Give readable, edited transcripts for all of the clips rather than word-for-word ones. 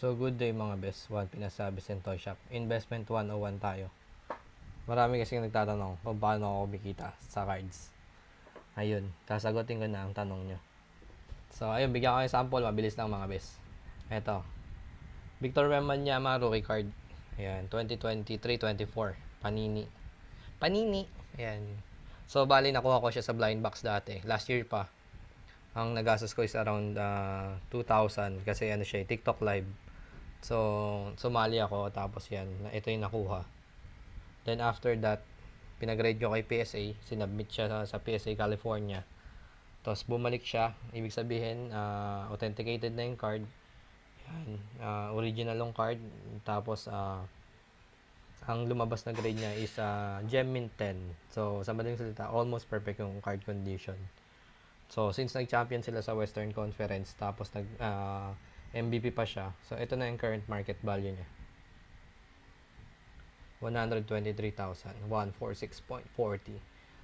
So, good day mga best. Juan Pinasabi Toy Shop. Investment 101 tayo. Marami kasing nagtatanong kung paano ako kumikita sa cards. Ayun, sasagutin ko na ang tanong nyo. So, ayun, bigyan ko kayo sample. Mabilis lang mga best. Eto. Victor Wembanyama rookie card. Ayan, 2023-24. Panini. Ayan. So, bali nakuha ko siya sa blind box dati. Last year pa. Ang nagastos ko is around 2,000 kasi ano siya, TikTok live. So, sumali ako tapos yan, ito yung nakuha. Then after that, pinag-grade ko kay PSA, sinubmit siya sa PSA California. Tapos bumalik siya, ibig sabihin authenticated na yung card. Yan, original yung card. Tapos ang lumabas na grade niya is Gem Mint 10. So, sa madaling salita, almost perfect yung card condition. So, since nag-champion sila sa Western Conference, tapos MVP pa siya. So, ito na yung current market value niya. 123,000. 146.40.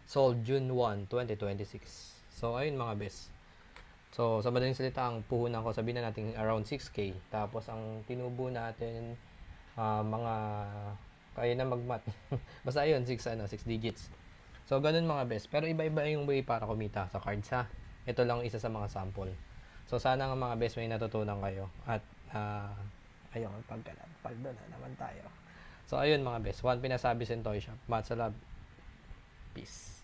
Sold June 1, 2026. So, ayun mga best. So, sa madaling salita, ang puhunan ko, sabihin na natin around 6K. Tapos, ang tinubo natin, mga, kaya na mag-mat. Basta yun, 6 digits. So, ganun mga best. Pero iba-iba yung way para kumita sa cards ha. Ito lang isa sa mga sample. So, sana nga mga best may natutunan kayo. At, ayun, pagdo na naman tayo. So, ayun mga best. Juan Pinasabi Toy Shop. Matsalab. Peace.